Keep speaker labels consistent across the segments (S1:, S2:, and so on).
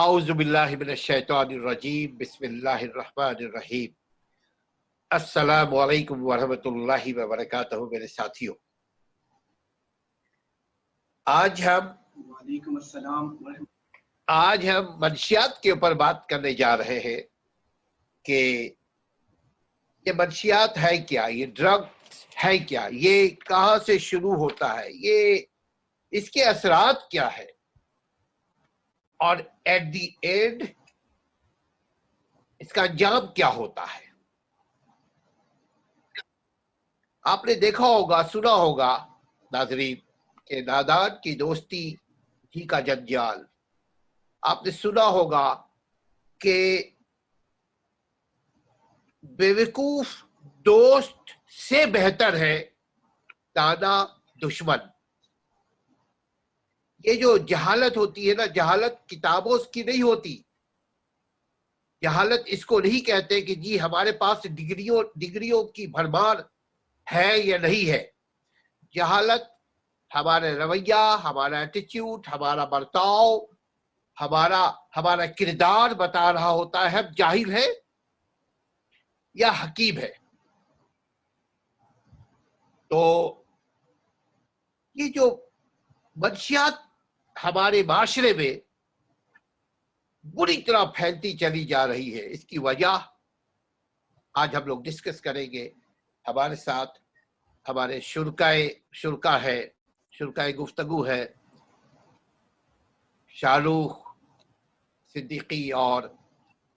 S1: اعوذ باللہ من الشیطان الرجیم بسم اللہ الرحمن الرحیم السلام علیکم ورحمۃ اللہ وبرکاتہ۔ میرے ساتھیوں، آج
S2: وعلیکم السلام
S1: ہم منشیات کے اوپر بات کرنے جا رہے ہیں کہ یہ منشیات ہے کیا، یہ ڈرگ ہے کیا، یہ کہاں سے شروع ہوتا ہے، یہ اس کے اثرات کیا ہے، اور ایٹ دی اینڈ اس کا انجام کیا ہوتا ہے۔ آپ نے دیکھا ہوگا، سنا ہوگا ناظرین، کہ نادان کی دوستی ہی کا جنجال۔ آپ نے سنا ہوگا کہ بیوقوف دوست سے بہتر ہے دانا دشمن۔ یہ جو جہالت ہوتی ہے نا، جہالت کتابوں کی نہیں ہوتی۔ جہالت اس کو نہیں کہتے کہ جی ہمارے پاس ڈگریوں کی بھرمار ہے یا نہیں ہے۔ جہالت ہمارا رویہ، ہمارا ایٹیچیوڈ، ہمارا برتاؤ، ہمارا کردار بتا رہا ہوتا ہے ہم جاہل ہے یا حکیم ہے۔ تو یہ جو منشیات ہمارے معاشرے میں بری طرح پھیلتی چلی جا رہی ہے، اس کی وجہ آج ہم لوگ ڈسکس کریں گے۔ ہمارے ساتھ ہمارے شرکائے گفتگو ہے شاہ رخ صدیقی اور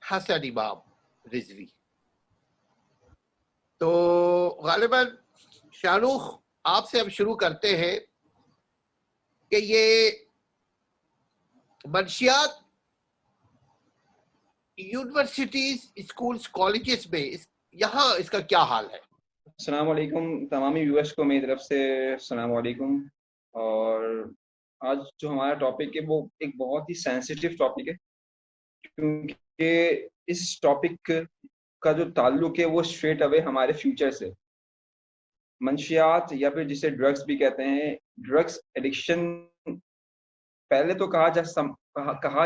S1: حسن امام رضوی۔ تو غالباً شاہ رخ آپ سے ہم شروع کرتے ہیں کہ یہ منشیات یونیورسٹیز، اسکولز، کالجز میں یہاں اس کا کیا حال ہے؟
S2: السلام علیکم تمامی ویورز کو میری طرف سے السلام علیکم۔ اور آج جو ہمارا ٹاپک ہے وہ ایک بہت ہی سینسیٹیو ٹاپک ہے، کیونکہ اس ٹاپک کا جو تعلق ہے وہ اسٹریٹ اوے ہمارے فیوچر سے۔ منشیات یا پھر جسے ڈرگس بھی کہتے ہیں، ڈرگس ایڈکشن پہلے تو کہا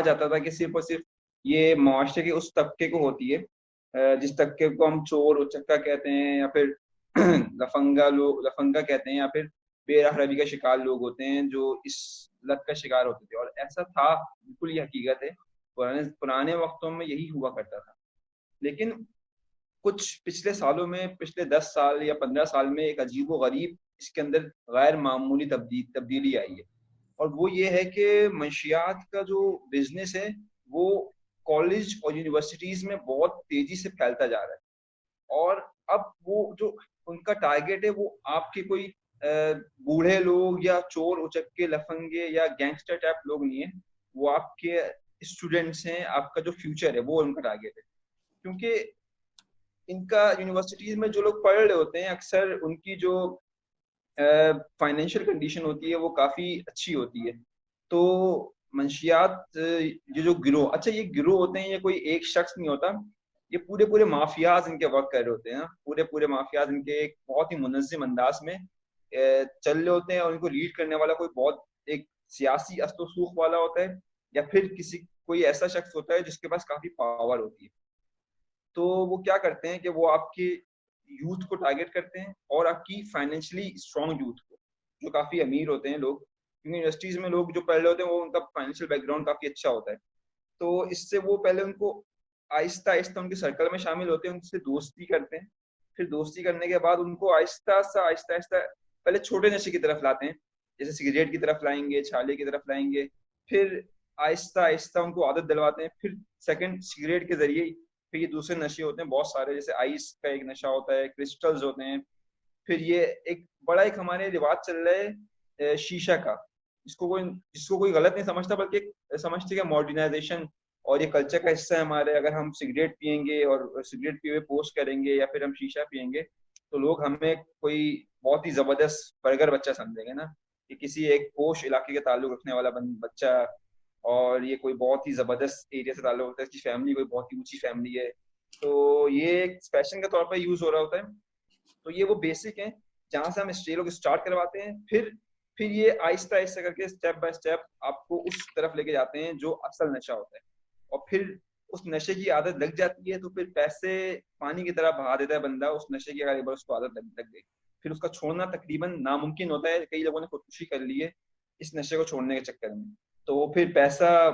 S2: جاتا تھا کہ صرف اور صرف یہ معاشرے کے اس طبقے کو ہوتی ہے جس طبقے کو ہم چور اچکا کہتے ہیں، یا پھر لفنگا کہتے ہیں، یا پھر بے راہ روی کا شکار لوگ ہوتے ہیں جو اس لت کا شکار ہوتے تھے۔ اور ایسا تھا، بالکل یہ حقیقت ہے، پرانے وقتوں میں یہی ہوا کرتا تھا۔ لیکن کچھ پچھلے سالوں میں، پچھلے 10 سال یا 15 سال میں ایک عجیب و غریب اس کے اندر غیر معمولی تبدیلی آئی ہے، اور وہ یہ ہے کہ منشیات کا جو بزنس ہے وہ کالج اور یونیورسٹیز میں بہت تیزی سے پھیلتا جا رہا ہے۔ اور اب وہ جو ان کا ٹارگیٹ ہے وہ آپ کے کوئی بوڑھے لوگ یا چور اچکے لفنگے یا گینگسٹر ٹائپ لوگ نہیں ہیں، وہ آپ کے اسٹوڈنٹس ہیں، آپ کا جو فیوچر ہے وہ ان کا ٹارگیٹ ہے۔ کیونکہ ان کا یونیورسٹیز میں جو لوگ پڑھ رہے ہوتے ہیں، اکثر ان کی جو فائنینشیل کنڈیشن ہوتی ہے وہ کافی اچھی ہوتی ہے۔ تو منشیات یہ جو گروہ، اچھا یہ گروہ ہوتے ہیں، یہ کوئی ایک شخص نہیں ہوتا، یہ پورے مافیاز ان کے ورک کر رہے ہوتے ہیں۔ پورے مافیاز ان کے ایک بہت ہی منظم انداز میں چل رہے ہوتے ہیں، اور ان کو لیڈ کرنے والا کوئی بہت ایک سیاسی اصل و سوخ والا ہوتا ہے، یا پھر کوئی ایسا شخص ہوتا ہے جس کے پاس کافی پاور ہوتی ہے۔ تو وہ کیا کرتے ہیں کہ وہ آپ کے یوتھ کو ٹارگیٹ کرتے ہیں، اور آپ کی فائنینشلی اسٹرانگ یوتھ کو، جو کافی امیر ہوتے ہیں لوگ، کیونکہ یونیورسٹیز میں لوگ جو پڑھ رہے ہوتے ہیں وہ ان کا فائنینشیل بیک گراؤنڈ کافی اچھا ہوتا ہے۔ تو اس سے وہ پہلے ان کو آہستہ ان کے سرکل میں شامل ہوتے ہیں، ان سے دوستی کرتے ہیں، پھر دوستی کرنے کے بعد ان کو آہستہ پہلے چھوٹے نشے کی طرف لاتے ہیں، جیسے سگریٹ کی طرف لائیں گے، چھالے کی طرف لائیں گے، پھر آہستہ ان کو عادت دلواتے ہیں، پھر سیکنڈ سگریٹ کے ذریعے ہی پھر یہ دوسرے نشے ہوتے ہیں بہت سارے، جیسے آئس کا ایک نشہ ہوتا ہے، کرسٹلز ہوتے ہیں، پھر یہ ایک بڑا ہمارے رواج چل رہا ہے شیشہ کا، جس کو کوئی غلط نہیں سمجھتا، بلکہ سمجھتے کہ ماڈرنائزیشن اور یہ کلچر کا حصہ ہے ہمارے۔ اگر ہم سگریٹ پیئیں گے اور سگریٹ پیے ہوئے پوسٹ کریں گے، یا پھر ہم شیشہ پیئیں گے، تو لوگ ہمیں کوئی بہت ہی زبردست برگر بچہ سمجھیں گے نا، کہ کسی ایک پوش علاقے کے تعلق رکھنے والا بچہ، اور یہ کوئی بہت ہی زبردست ایریا سے تعلق ہوتا ہے، اس کی فیملی کوئی بہت ہی اونچی فیملی ہے، تو یہ ایک فیشن کے طور پر یوز ہو رہا ہوتا ہے۔ تو یہ وہ بیسک ہیں جہاں سے ہم لوگ اسٹارٹ کرواتے ہیں، پھر یہ آہستہ کر کے اسٹیپ بائی اسٹیپ آپ کو اس طرف لے کے جاتے ہیں جو اصل نشہ ہوتا ہے۔ اور پھر اس نشے کی عادت لگ جاتی ہے تو پھر پیسے پانی کی طرح بہا دیتا ہے بندہ اس نشے کی، اگر اس کو عادت لگ گئی پھر اس کا چھوڑنا تقریباً ناممکن ہوتا ہے. کئی لوگوں نے خودکشی کر لی ہے اس نشے کو چھوڑنے کے چکر میں. تو وہ پھر پیسہ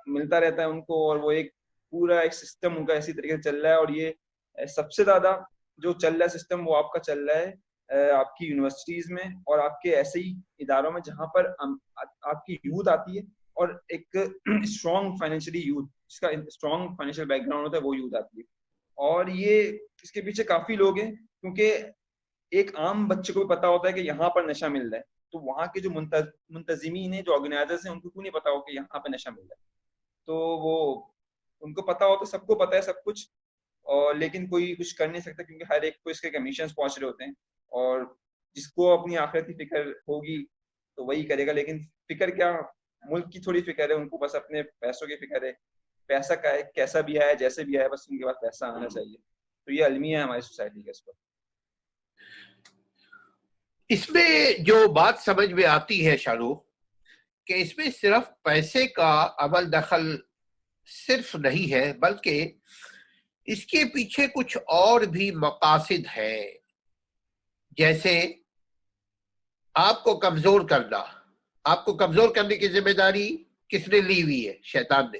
S2: ملتا رہتا ہے ان کو اور وہ ایک پورا ایک سسٹم ان کا اسی طریقے سے چل رہا ہے. اور یہ سب سے زیادہ جو چل رہا ہے سسٹم وہ آپ کا چل رہا ہے آپ کی یونیورسٹیز میں اور آپ کے ایسے ہی اداروں میں جہاں پر آپ کی یوتھ آتی ہے اور ایک اسٹرانگ فائنینشلی یوتھ جس کا اسٹرانگ فائنینشیل بیک گراؤنڈ ہوتا ہے وہ یوتھ آتی ہے. اور یہ اس کے پیچھے کافی لوگ ہیں کیونکہ ایک عام بچے کو بھی پتا ہوتا ہے کہ یہاں پر نشہ مل رہا ہے تو وہاں کے جو منتظمین ہیں جو آرگنائزرز ہیں ان کو کیوں نہیں پتا ہو کہ یہاں پہ نشہ مل رہا ہے. تو وہ ان کو پتا ہوتا ہے، سب کو پتا ہے سب کچھ، اور لیکن کوئی کچھ کر نہیں سکتا کیونکہ ہر ایک کو اس کے کمیشنز پہنچ رہے ہوتے ہیں. اور جس کو اپنی آخرت کی فکر ہوگی تو وہی کرے گا. لیکن فکر کیا، ملک کی تھوڑی فکر ہے، ان کو بس اپنے پیسوں کی فکر ہے. پیسہ کا ہے کیسا بھی آیا جیسے بھی آیا بس ان کے پاس پیسہ آنا چاہیے. تو یہ المیہ ہے ہماری سوسائٹی کا. اس پر
S1: اس میں جو بات سمجھ میں آتی ہے شاہ رخ کہ اس میں صرف پیسے کا عمل دخل صرف نہیں ہے بلکہ اس کے پیچھے کچھ اور بھی مقاصد ہیں. جیسے آپ کو کمزور کرنا. آپ کو کمزور کرنے کی ذمہ داری کس نے لی ہوئی ہے؟ شیطان نے.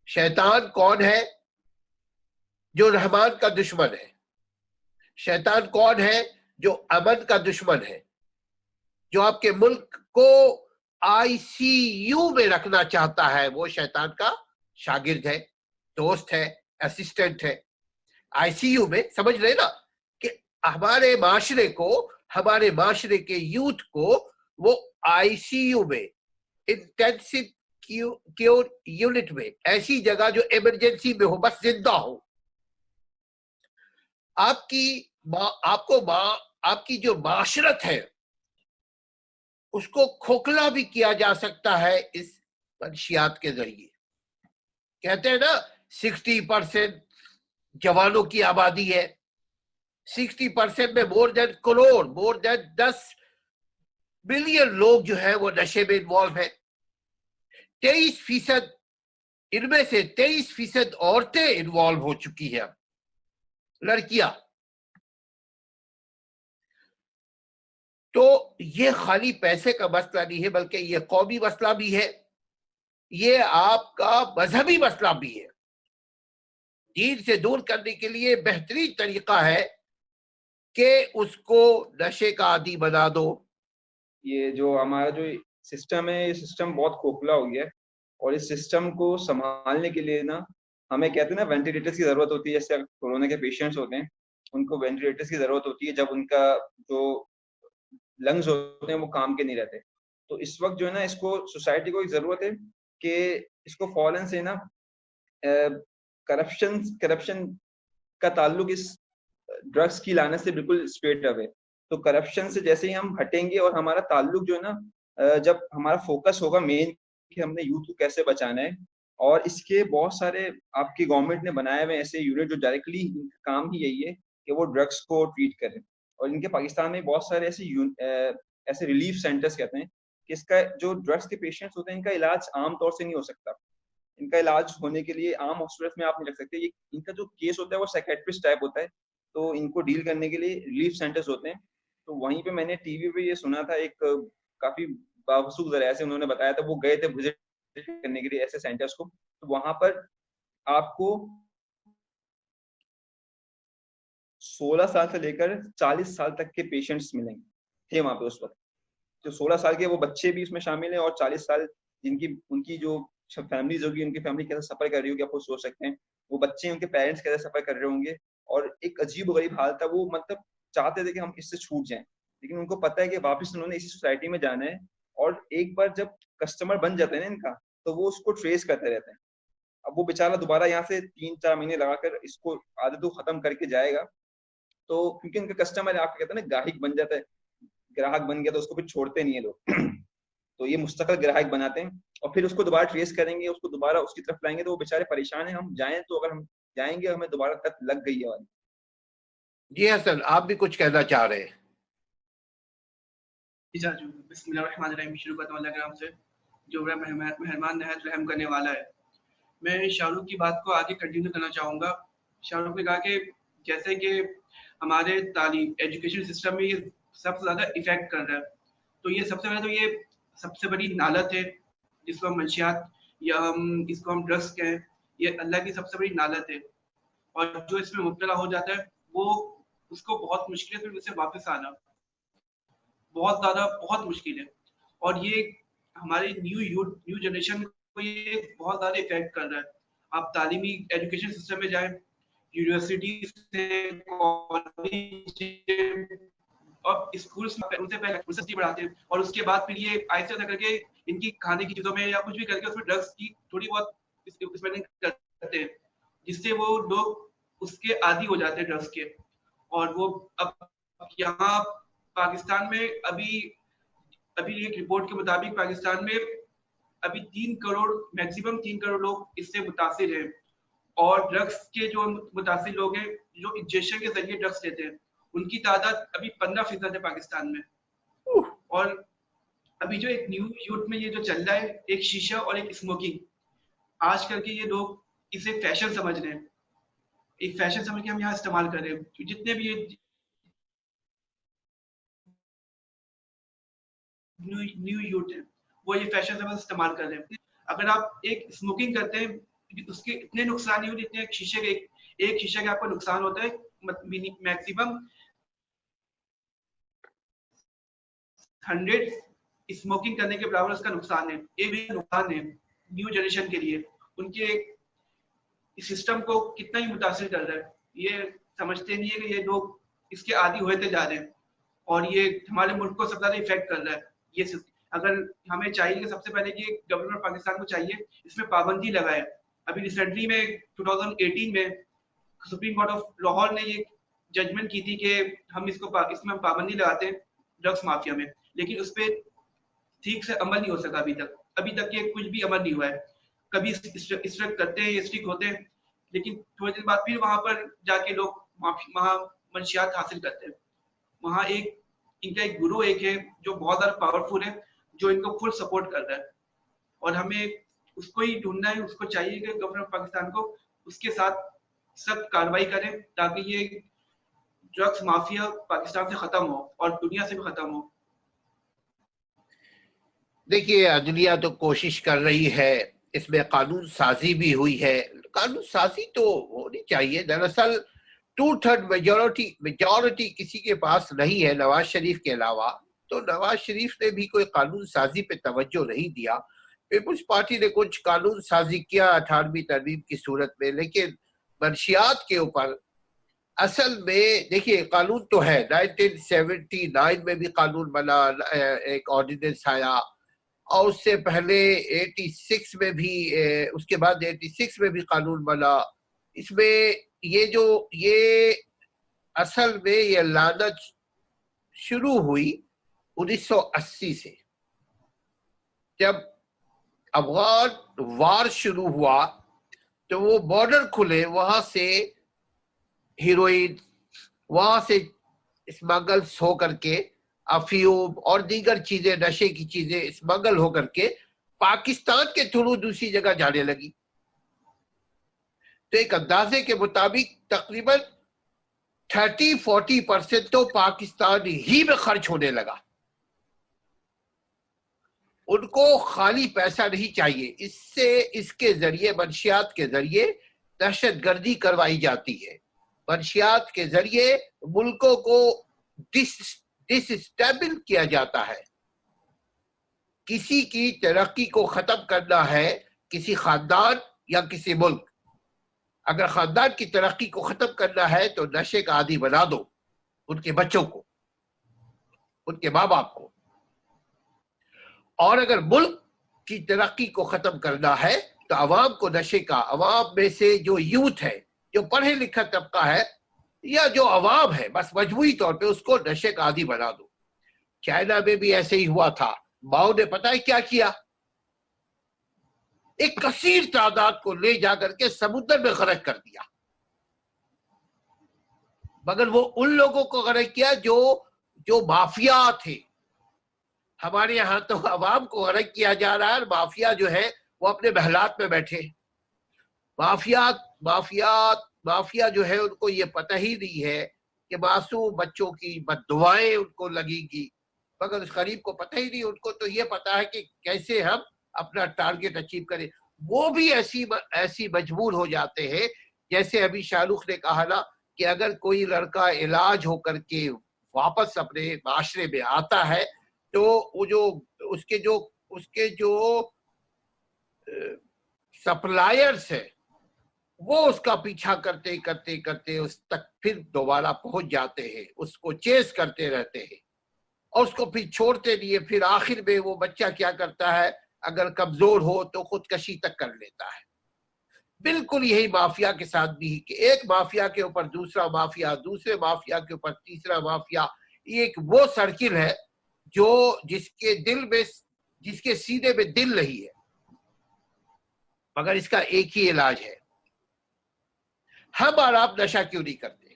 S1: شیطان کون ہے؟ جو رحمان کا دشمن ہے. شیطان کون ہے؟ جو امن کا دشمن ہے، جو آپ کے ملک کو آئی سی یو میں رکھنا چاہتا ہے. وہ شیطان کا شاگرد ہے، دوست ہے، اسسٹنٹ ہے. آئی سی یو میں سمجھ رہے نا کہ ہمارے معاشرے کو، ہمارے معاشرے کے یوتھ کو وہ آئی سی یو میں، انٹینسو کیور یونٹ میں، ایسی جگہ جو ایمرجنسی میں ہو، بس زندہ ہو. آپ کی جو معاشرت ہے اس کو کھوکھلا بھی کیا جا سکتا ہے اس منشیات کے ذریعے. کہتے ہیں نا 60% جوانوں کی آبادی ہے، 60% میں مور دین 10 ملین لوگ جو ہے وہ نشے میں انوالو ہیں. 23% ان میں سے 23% عورتیں انوالو ہو چکی ہیں، اب لڑکیاں. تو یہ خالی پیسے کا مسئلہ نہیں ہے بلکہ یہ قومی مسئلہ بھی ہے، یہ آپ کا مذہبی مسئلہ بھی ہے. دین سے دور کرنے کے لیے بہترین طریقہ ہے کہ اس کو نشے کا عادی بنا دو.
S2: یہ جو ہمارا جو سسٹم ہے یہ سسٹم بہت کھوکھلا ہو گیا ہے اور اس سسٹم کو سنبھالنے کے لیے نا ہمیں کہتے ہیں نا وینٹیلیٹرز کی ضرورت ہوتی ہے. جیسے کورونا کے پیشنٹس ہوتے ہیں ان کو وینٹیلیٹرز کی ضرورت ہوتی ہے جب ان کا جو لنگز ہوتے ہیں وہ کام کے نہیں رہتے. تو اس وقت جو ہے نا اس کو سوسائٹی کو ایک ضرورت ہے کہ اس کو فوراً سے نا کرپشن کا تعلق اس ڈرگس کی لعنت سے بالکل اسٹریٹ اوے. تو کرپشن سے جیسے ہی ہم ہٹیں گے اور ہمارا تعلق جو ہے نا جب ہمارا فوکس ہوگا مین کہ ہم نے یوتھ کو کیسے بچانا ہے، اور اس کے بہت سارے آپ کی گورنمنٹ نے بنائے ہوئے ایسے یونٹ جو ڈائریکٹلی کام ہی یہی ہے کہ وہ ڈرگس کو ٹریٹ کریں. اور ان کے پاکستان میں بہت سارے ایسے ریلیف سینٹرز کہتے ہیں کہ اس کا جو ڈرگس کے پیشنٹس ہوتے ہیں ان کا علاج عام طور سے نہیں ہو سکتا. ان کا علاج ہونے کے لیے عام ہاسپٹل میں آپ نہیں رکھ سکتے. ان کا جو کیس ہوتا ہے وہ سائیکیٹرسٹ ٹائپ ہوتا ہے تو ان کو ڈیل کرنے کے لیے ریلیف سینٹرز ہوتے ہیں. تو وہیں پہ میں نے ٹی وی پہ یہ سنا تھا، ایک کافی باوثوق ذرائع سے انہوں نے بتایا تھا، وہ گئے تھے وزٹ کرنے کے لیے ایسے سینٹرز کو. تو وہاں پر آپ کو 16 سال سے لے کر 40 سال تک کے پیشنٹس ملیں گے تھے وہاں پہ اس وقت. جو 16 سال کے وہ بچے بھی اس میں شامل ہیں اور 40 سال جن کی ان کی جو فیملیز ہوگی، ان کی فیملی کیسے سفر کر رہی ہوگی آپ خود سوچ سکتے ہیں. وہ بچے ان کے پیرنٹس کیسے سفر کر رہے ہوں گے. اور ایک عجیب و غریب حال تھا. وہ مطلب چاہتے تھے کہ ہم اس سے چھوٹ جائیں لیکن ان کو پتہ ہے کہ واپس انہوں نے اسی سوسائٹی میں جانا ہے. اور ایک بار جب کسٹمر بن جاتے ہیں نا ان کا تو وہ اس کو ٹریس کرتے رہتے ہیں. اب وہ بیچارہ دوبارہ یہاں سے 3-4 مہینے لگا کر اس کو عادت کو ختم کر کے جائے گا. تو کیونکہ ان کا کسٹمر آپ کہتے ہیں نا گاہک بن جاتا ہے، گراہک بن گیا تو اس کو پھر چھوڑتے نہیں ہیں لوگ. تو یہ مستقل گراہک بناتے ہیں اور پھر اس کو دوبارہ ٹریس کریں گے، اس کو دوبارہ اس کی طرف لائیں گے. تو وہ بیچارے پریشان ہیں. ہم جائیں تو اگر ہم جائیں گے ہمیں دوبارہ تک لگ گئی ہے.
S1: جی حسن، آپ بھی کچھ کہنا چاہ رہے ہیں؟
S3: بسم اللہ الرحمن الرحیم. شروع کرتا ہوں اللہ کے نام سے جو بڑا مہربان نہایت رحم کرنے والا ہے. میں شاہ رخ کی بات کو آگے کنٹینیو کرنا چاہوں گا. شاہ رخ نے کہا کہ جیسے کہ ہمارے تعلیم ایجوکیشن سسٹم میں یہ سب سے زیادہ افیکٹ کر رہا ہے, تو یہ سب سے پہلے تو یہ سب سے بڑی نالت ہے جس کو ہم منشیات یا ہم اس کو ہم ڈرگس کہیں, یہ اللہ کی سب سے بڑی نالت ہے, اور جو اس میں مبتلا ہو جاتا ہے وہ اس کو بہت مشکل ہے پھر اسے واپس آنا, بہت مشکل ہے. اور یہ ہمارے نیو جنریشن کو یہ بہت زیادہ افیکٹ کر رہا ہے. آپ تعلیمی ایجوکیشن سسٹم میں جائیں, یونیورسٹی سے کالج اور اسکولس میں ان سے پہلے یونیورسٹی پڑھاتے ہیں, اور اس کے بعد پھر یہ آہستہ آہستہ کر کے ان کی کھانے کی چیزوں میں یا کچھ بھی کر کے اس میں ڈرگس کی تھوڑی بہت اسپینڈنگ کرتے ہیں, جس سے وہ لوگ اس کے عادی ہو جاتے ہیں ڈرگس کے. اور وہ اب یہاں پاکستان میں ابھی ایک رپورٹ کے مطابق پاکستان میں ابھی 3 کروڑ میکسیمم 3 کروڑ لوگ اس سے متاثر ہیں, اور ڈرگس کے جو متاثر لوگ ہیں جو انجیکشن کے ذریعے ڈرگس لیتے ہیں ان کی تعداد ابھی 15% ہے پاکستان میں. اور ابھی جو ایک نیو یوتھ میں یہ جو چل رہا ہے ایک شیشہ اور ایک اسموکنگ, آج کل کے یہ لوگ اسے فیشن سمجھ رہے ہیں, ایک فیشن سمجھ کے ہم یہاں استعمال کر رہے ہیں. جتنے بھی یہ نیو یوتھ ہے وہ یہ فیشن سمجھ استعمال کر رہے ہیں. اگر آپ ایک اسموکنگ کرتے ہیں اس کے اتنے نقصان نہیں ہوتے جتنے ایک شیشے کا آپ کو نقصان ہوتا ہے میکسیمم 100 اسموکنگ کرنے کے برابر اس کا نقصان ہے. یہ بھی نقصان ہے نیو جنریشن کے لیے, ان کے سسٹم کو کتنا ہی متاثر کر رہا ہے. یہ سمجھتے نہیں ہے کہ یہ لوگ اس کے عادی ہوتے جا رہے ہیں, اور یہ ہمارے ملک کو سب زیادہ افیکٹ کر رہا ہے. یہ اگر ہمیں چاہیے کہ سب سے پہلے کہ گورنمنٹ پاکستان کو چاہیے اس میں پابندی لگائے. ابھی ریسنٹلی میں 2018 میں سپریم کورٹ آف لاہور نے یہ ججمنٹ کی تھی کہ ہم اس میں پابندی لگاتے ہیں ڈرگس مافیا میں, لیکن اس پہ ٹھیک سے عمل نہیں ہو سکا ابھی تک یہ کچھ بھی عمل نہیں ہوا ہے. کبھی اسٹرک کرتے ہیں, اسٹرک ہوتے ہیں, لیکن تھوڑی دیر بعد پھر وہاں پر جا کے لوگ وہاں منشیات حاصل کرتے ہیں. وہاں ان کا ایک گروہ ایک ہے جو بہت زیادہ پاورفل ہے, جو ان کو فل سپورٹ کر رہا ہے, اور ہمیں اس کو ہی ڈھونڈنا ہے. اس کو چاہیے کہ گورنمنٹ پاکستان کو اس کے ساتھ سخت کاروائی کرے تاکہ یہ ڈرگس مافیا پاکستان سے ختم ہو اور دنیا سے بھی ختم ہو.
S1: دیکھیے عدلیہ تو کوشش کر رہی ہے, اس میں قانون سازی بھی ہوئی ہے. قانون سازی تو ہونی چاہیے. دراصل 2/3 میجورٹی کسی کے پاس نہیں ہے نواز شریف کے علاوہ, تو نواز شریف نے بھی کوئی قانون سازی پہ توجہ نہیں دیا. پیپلز پارٹی نے کچھ قانون سازی کیا 18ویں ترمیم کی صورت میں, لیکن منشیات کے اوپر اصل میں دیکھیے قانون تو ہے. 1979 میں بھی قانون بنا, ایک آرڈیننس آیا, اور اس سے پہلے 86 میں بھی, اس کے بعد 86 میں بھی قانون بنا. اس میں یہ اصل میں یہ لعنت شروع ہوئی 1980 سے, جب افغان وار شروع ہوا تو وہ بارڈر کھلے, وہاں سے ہیروئن, وہاں سے اسمگلز ہو کر کے افیوم اور دیگر چیزیں, نشے کی چیزیں اسمگل ہو کر کے پاکستان کے تھرو دوسری جگہ جانے لگی. تو ایک اندازے کے مطابق تقریباً 30-40% تو پاکستان ہی میں خرچ ہونے لگا. ان کو خالی پیسہ نہیں چاہیے, اس کے ذریعے منشیات کے ذریعے دہشت گردی کروائی جاتی ہے. منشیات کے ذریعے ملکوں کو ڈس اسٹیبل کیا جاتا ہے. کسی کی ترقی کو ختم کرنا ہے, کسی خاندان یا کسی ملک, اگر خاندان کی ترقی کو ختم کرنا ہے تو نشے کا عادی بنا دو ان کے بچوں کو, ان کے ماں باپ کو. اور اگر ملک کی ترقی کو ختم کرنا ہے تو عوام کو نشے کا, عوام میں سے جو یوتھ ہے, جو پڑھے لکھا طبقہ ہے یا جو عوام ہے, بس مجموعی طور پہ اس کو نشے کا عادی بنا دو. چائنا میں بھی ایسے ہی ہوا تھا. ماؤ نے پتہ ہے کیا کیا؟ ایک کثیر تعداد کو لے جا کر کے سمندر میں غرق کر دیا, مگر وہ ان لوگوں کو غرق کیا جو مافیا تھے. ہمارے یہاں تو عوام کو غرق کیا جا رہا ہے, اور مافیا جو ہے وہ اپنے محلات میں بیٹھے. مافیا جو ہے ان کو یہ پتہ ہی نہیں ہے کہ معصوم بچوں کی بددعائیں ان کو لگیں گی، مگر اس غریب کو پتہ ہی نہیں، ان کو تو یہ پتا ہے کہ کیسے ہم اپنا ٹارگٹ اچیو کریں. وہ بھی ایسی مجبور ہو جاتے ہیں، جیسے ابھی شاہ رخ نے کہا نا کہ اگر کوئی لڑکا علاج ہو کر کے واپس اپنے معاشرے میں آتا ہے تو وہ اس کے جو سپلائرز ہیں وہ اس کا پیچھا کرتے کرتے کرتے اس تک پھر دوبارہ پہنچ جاتے ہیں، اس کو چیز کرتے رہتے ہیں اور اس کو پھر چھوڑتے نہیں. پھر آخر میں وہ بچہ کیا کرتا ہے، اگر کمزور ہو تو خودکشی تک کر لیتا ہے. بالکل یہی مافیا کے ساتھ بھی، کہ ایک مافیا کے اوپر دوسرا مافیا، دوسرے مافیا کے اوپر تیسرا مافیا. یہ ایک وہ سرکل ہے جو جس کے سینے میں دل نہیں ہے، مگر اس کا ایک ہی علاج ہے. ہم اور آپ نشہ کیوں نہیں کرتے؟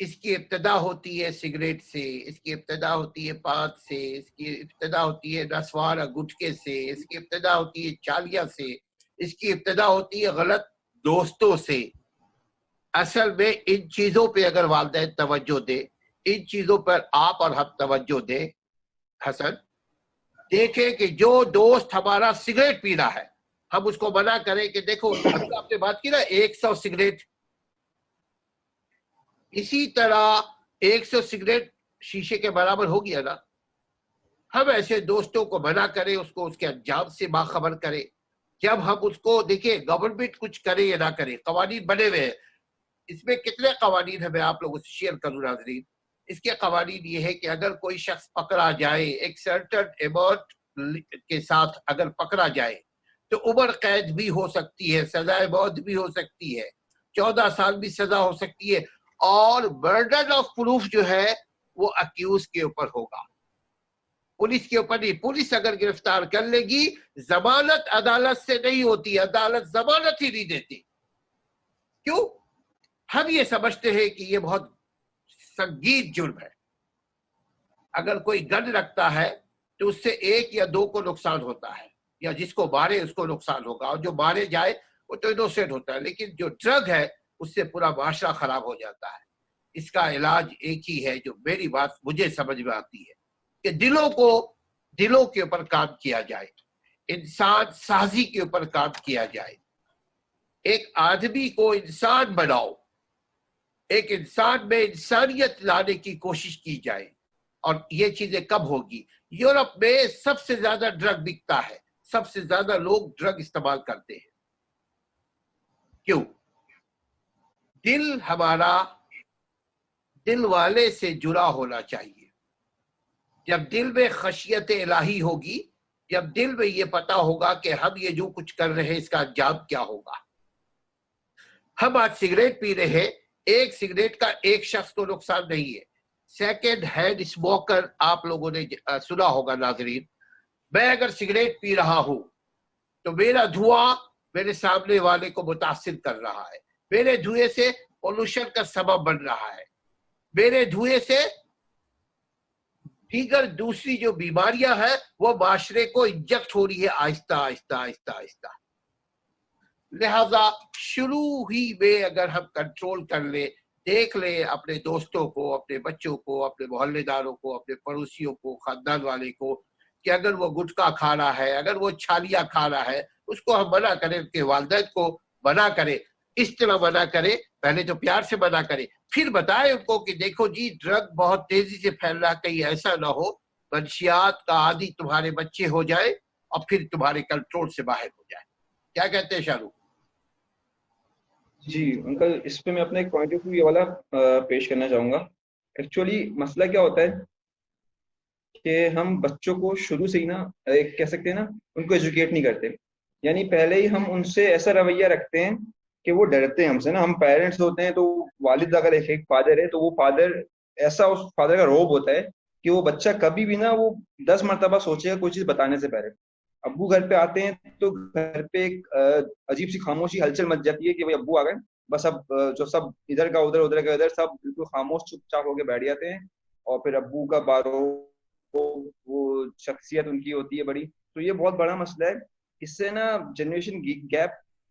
S1: اس کی ابتدا ہوتی ہے سگریٹ سے، اس کی ابتدا ہوتی ہے پان سے، اس کی ابتدا ہوتی ہے نسوار گٹکے سے، اس کی ابتدا ہوتی ہے چالیاں سے، اس کی ابتدا ہوتی ہے غلط دوستوں سے. اصل میں ان چیزوں پہ اگر والدین توجہ دے، ان چیزوں پر آپ اور ہم توجہ دیں، حسن دیکھیں کہ جو دوست ہمارا سگریٹ پی رہا ہے ہم اس کو منع کریں کہ دیکھو آپ نے بات کی نا 100 سگریٹ، اسی طرح 100 سگریٹ شیشے کے برابر ہو گیا نا. ہم ایسے دوستوں کو منع کریں، اس کو اس کے انجام سے باخبر کریں. جب ہم اس کو دیکھیں، گورنمنٹ کچھ کرے یا نہ کرے، قوانین بنے ہوئے ہیں. اس میں کتنے قوانین ہیں میں آپ لوگوں سے شیئر کروں ناظرین. اس کے قوانین یہ ہے کہ اگر کوئی شخص پکڑا جائے ایک سرٹن اماؤنٹ کے ساتھ، اگر پکڑا جائے تو عمر قید بھی ہو سکتی ہے، سزائے موت بھی ہو سکتی ہے، 14 سال بھی سزا ہو سکتی ہے، اور برڈن آف پروف جو ہے وہ اکیوز کے اوپر ہوگا، پولیس کے اوپر نہیں. پولیس اگر گرفتار کر لے گی، ضمانت عدالت سے نہیں ہوتی، عدالت ضمانت ہی نہیں دیتی. کیوں؟ ہم یہ سمجھتے ہیں کہ یہ بہت سنگین جرم ہے. اگر کوئی گن رکھتا ہے تو اس سے ایک یا دو کو نقصان ہوتا ہے، یا جس کو مارے اس کو نقصان ہوگا، اور جو مارے جائے وہ تو انوسینٹ ہوتا ہے. لیکن جو ڈرگ ہے اس سے پورا معاشرہ خراب ہو جاتا ہے. اس کا علاج ایک ہی ہے، جو میری بات مجھے سمجھ میں آتی ہے، کہ دلوں کے اوپر کام کیا جائے، انسان سازی کے اوپر کام کیا جائے. ایک آدمی کو انسان بناؤ، ایک انسان میں انسانیت لانے کی کوشش کی جائے. اور یہ چیزیں کب ہوگی؟ یورپ میں سب سے زیادہ ڈرگ بکتا ہے، سب سے زیادہ لوگ ڈرگ استعمال کرتے ہیں. کیوں؟ دل ہمارا دل والے سے جڑا ہونا چاہیے. جب دل میں خشیت الہی ہوگی، جب دل میں یہ پتا ہوگا کہ ہم یہ جو کچھ کر رہے ہیں اس کا انجام کیا ہوگا. ہم آج سگریٹ پی رہے ہیں، ایک سگریٹ کا ایک شخص کو نقصان نہیں ہے. سیکنڈ ہینڈ اسموکر آپ لوگوں نے سنا ہوگا ناظرین. میں اگر سگریٹ پی رہا ہوں تو میرا دھواں میرے سامنے والے کو متاثر کر رہا ہے، میرے دھوئے سے پولوشن کا سبب بن رہا ہے، میرے دھوئے سے دیگر دوسری جو بیماریاں ہیں وہ معاشرے کو انجیکٹ ہو رہی ہے آہستہ آہستہ آہستہ آہستہ. لہذا شروع ہی میں اگر ہم کنٹرول کر لیں، دیکھ لیں اپنے دوستوں کو، اپنے بچوں کو، اپنے محلے داروں کو، اپنے پڑوسیوں کو، خاندان والے کو، کہ اگر وہ گٹکا کھا رہا ہے، اگر وہ چھالیاں کھا رہا ہے، اس کو ہم منع کریں، ان کے والدین کو منع کریں. اس طرح منع کریں، پہلے تو پیار سے منع کریں، پھر بتائیں ان کو کہ دیکھو جی ڈرگ بہت تیزی سے پھیل رہا، کہیں ایسا نہ ہو منشیات کا عادی تمہارے بچے ہو جائے اور پھر تمہارے کنٹرول سے باہر ہو جائے. کیا کہتے ہیں شاہ رخ؟
S2: جی انکل، اس پہ میں اپنا ایک پوائنٹ آف ویو والا پیش کرنا چاہوں گا. ایکچولی مسئلہ کیا ہوتا ہے کہ ہم بچوں کو شروع سے ہی نا کہہ سکتے ہیں نا ان کو ایجوکیٹ نہیں کرتے. یعنی پہلے ہی ہم ان سے ایسا رویہ رکھتے ہیں کہ وہ ڈرتے ہیں ہم سے نا. ہم پیرنٹس ہوتے ہیں تو والد اگر ایک فادر ہے تو وہ فادر ایسا اس فادر کا روب ہوتا ہے کہ وہ بچہ کبھی بھی نا وہ 10 مرتبہ سوچے گا کوئی چیز بتانے سے پہلے. ابو گھر پہ آتے ہیں تو گھر پہ ایک عجیب سی خاموشی ہلچل مچ جاتی ہے کہ بھائی ابو آ گئے، بس اب جو سب ادھر کا ادھر ادھر کا ادھر سب بالکل خاموش چپ چاپ ہو کے بیٹھ جاتے ہیں. اور پھر ابو کا بارو وہ شخصیت ان کی ہوتی ہے بڑی. تو یہ بہت بڑا مسئلہ ہے. اس سے نا جنریشن گیپ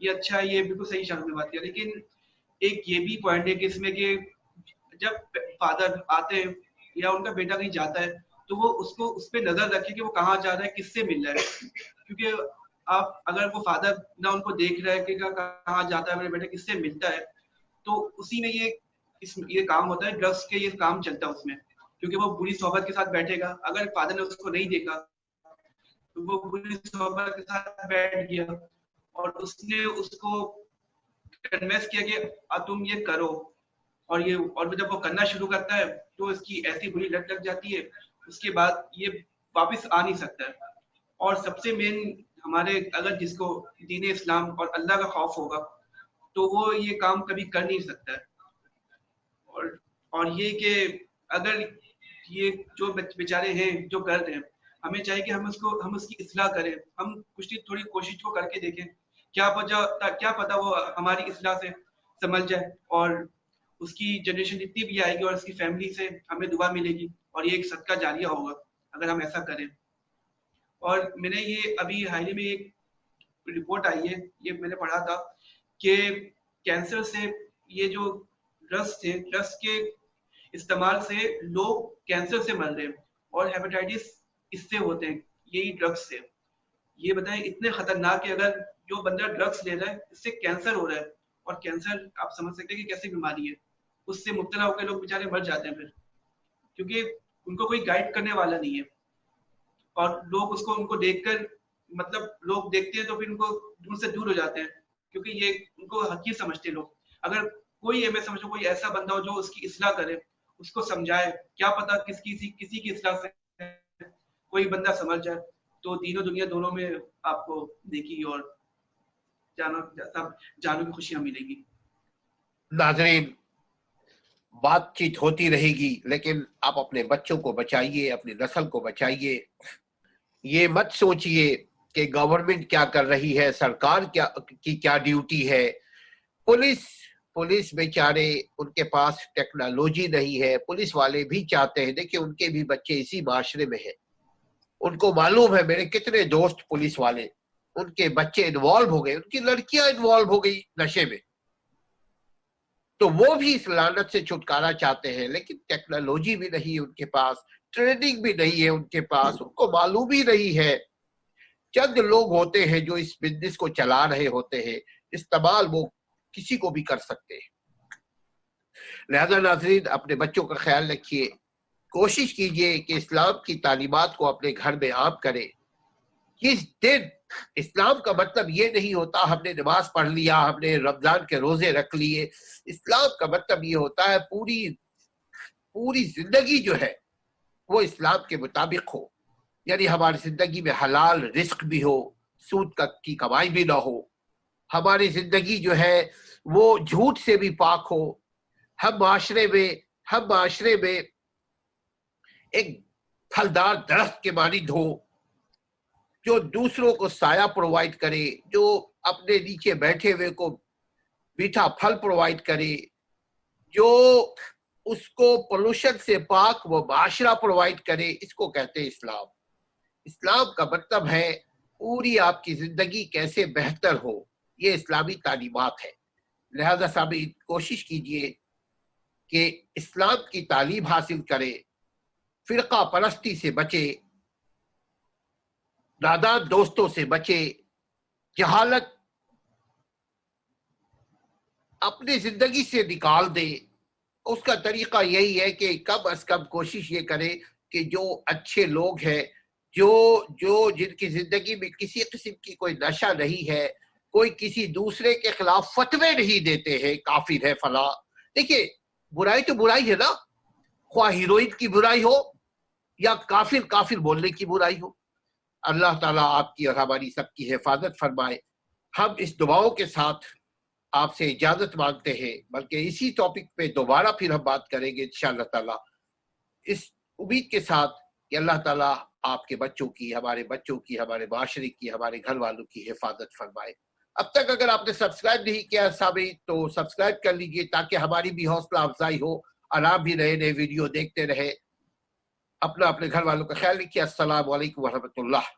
S3: یہ اچھا ہے, یہ بالکل صحیح شان میں بات کیا, لیکن ایک یہ بھی پوائنٹ ہے کہ اس میں کہ جب فادر آتے ہیں یا ان کا بیٹا کہیں جاتا ہے تو وہ اس پہ نظر رکھے کہ وہ کہاں جا رہا ہے, کس سے مل رہا ہے, کیونکہ آپ اگر وہ فادر نہ ان کو دیکھ رہا ہے کہ کہاں جاتا ہے میرا بیٹا, کس سے ملتا ہے, تو اسی میں یہ کام ہوتا ہے ڈرگس کے, یہ کام چلتا ہے اس میں, کیونکہ وہ بری صحبت کے ساتھ بیٹھے گا. اگر فادر نے اس کو نہیں دیکھا تو وہ بری صحبت کے ساتھ بیٹھ گیا اور اس نے اس کو کنوینس کیا کہ تم یہ کرو, اور جب وہ کرنا شروع کرتا ہے تو اس کی ایسی بری لت لگ جاتی ہے, اس کے بعد یہ واپس آ نہیں سکتا ہے. اور سب سے مین ہمارے اگر جس کو دین اسلام اور اللہ کا خوف ہوگا تو وہ یہ کام کبھی کر نہیں سکتا ہے. اور یہ کہ اگر یہ جو بیچارے ہیں جو کر رہے ہیں, ہمیں چاہیے کہ ہم اس کی اصلاح کریں, ہم کچھ تھوڑی کوشش کو کر کے دیکھیں, کیا پتا وہ ہماری اصلاح سے سمجھ جائے اور اس کی جنریشن جتنی بھی آئے گی اور اس کی فیملی سے ہمیں دعا ملے گی, اور یہ ایک صدقہ جاریہ ہوگا اگر ہم ایسا کریں. اور میں نے یہ ابھی حال ہی میں ایک رپورٹ آئی ہے, یہ میں نے پڑھا تھا کہ کینسر سے یہ جو ڈرگس کے استعمال سے لوگ کینسر سے مر رہے ہیں, اور ہیپاٹائٹس اس سے ہوتے ہیں, یہی ڈرگس سے. یہ بتائیں اتنے خطرناک ہے, اگر جو بندہ ڈرگس لے رہا ہے اس سے کینسر ہو رہا ہے, اور کینسر آپ سمجھ سکتے ہیں کہ کیسی بیماری ہے, اس سے مبتلا ہو کے لوگ بیچارے مر جاتے ہیں پھر, کیونکہ ان کو کوئی گائیڈ کرنے والا نہیں ہے. اور لوگ ان کو دیکھ کر مطلب لوگ دیکھتے ہیں تو پھر ان سے دور ہو جاتے ہیں, کیونکہ یہ ان کو حقیر سمجھتے ہیں لوگ. اگر کوئی میں سمجھو کوئی ایسا بندہ ہو جو اس کی اصلاح کرے, اس کو سمجھائے, کیا پتا کسی کی اصلاح سے کوئی بندہ سمجھ جائے, تو دین و دنیا دونوں میں آپ کو دیکھی اور جانوں کی خوشیاں ملے گی.
S1: ناظرین, بات چیت ہوتی رہے گی, لیکن آپ اپنے بچوں کو بچائیے, اپنی نسل کو بچائیے. یہ مت سوچئے کہ گورنمنٹ کیا کر رہی ہے, سرکار کی کیا ڈیوٹی ہے. پولیس بیچارے ان کے پاس ٹیکنالوجی نہیں ہے, پولیس والے بھی چاہتے ہیں, دیکھیں ان کے بھی بچے اسی معاشرے میں ہیں, ان کو معلوم ہے, میرے کتنے دوست پولیس والے, ان کے بچے انوالو ہو گئے, ان کی لڑکیاں انوالو ہو گئی نشے میں, تو وہ بھی اس لعنت سے چھٹکارا چاہتے ہیں, لیکن ٹیکنالوجی بھی نہیں ان کے پاس, ٹریننگ بھی نہیں ہے ان کے پاس, ان کو معلوم ہی نہیں ہے. چند لوگ ہوتے ہیں جو اس بزنس کو چلا رہے ہوتے ہیں, استعمال وہ کسی کو بھی کر سکتے ہیں. لہذا ناظرین, اپنے بچوں کا خیال رکھیے, کوشش کیجئے کہ اسلام کی تعلیمات کو اپنے گھر میں عام کریں. کس دن اسلام کا مطلب یہ نہیں ہوتا ہم نے نماز پڑھ لیا, ہم نے رمضان کے روزے رکھ لیے. اسلام کا مطلب یہ ہوتا ہے پوری زندگی جو ہے وہ اسلام کے مطابق ہو, یعنی ہماری زندگی میں حلال رزق بھی ہو, سود کی کمائی بھی نہ ہو, ہماری زندگی جو ہے وہ جھوٹ سے بھی پاک ہو, ہم معاشرے میں ایک پھلدار درخت کے مانند ہو جو دوسروں کو سایہ پرووائڈ کرے, جو اپنے نیچے بیٹھے ہوئے کو میٹھا پھل پرووائڈ کرے, جو اس کو پولوشن سے پاک وہ معاشرہ پرووائڈ کرے. اس کو کہتے ہیں اسلام. اسلام کا مطلب ہے پوری آپ کی زندگی کیسے بہتر ہو, یہ اسلامی تعلیمات ہے. لہذا سامعین, کوشش کیجئے کہ اسلام کی تعلیم حاصل کرے, فرقہ پرستی سے بچے, نادان دوستوں سے بچے, جہالت اپنی زندگی سے نکال دے. اس کا طریقہ یہی ہے کہ کم از کم کوشش یہ کرے کہ جو اچھے لوگ ہیں, جو جن کی زندگی میں کسی قسم کی کوئی نشہ نہیں ہے, کوئی کسی دوسرے کے خلاف فتوے نہیں دیتے ہیں کافر ہے فلاں. دیکھیے برائی تو برائی ہے نا, خواہ ہیروئن کی برائی ہو یا کافر بولنے کی برائی ہو. اللہ تعالیٰ آپ کی اور ہماری سب کی حفاظت فرمائے. ہم اس دعاؤں کے ساتھ آپ سے اجازت مانگتے ہیں, بلکہ اسی ٹاپک پہ دوبارہ پھر ہم بات کریں گے انشاءاللہ تعالیٰ, اس امید کے ساتھ کہ اللہ تعالیٰ آپ کے بچوں کی, ہمارے بچوں کی, ہمارے معاشرے کی, ہمارے گھر والوں کی حفاظت فرمائے. اب تک اگر آپ نے سبسکرائب نہیں کیا سامعین تو سبسکرائب کر لیجئے تاکہ ہماری بھی حوصلہ افزائی ہو اور آپ بھی نئے ویڈیو دیکھتے رہے. اپنے گھر والوں کا خیال رکھیے. السلام علیکم ورحمۃ اللہ.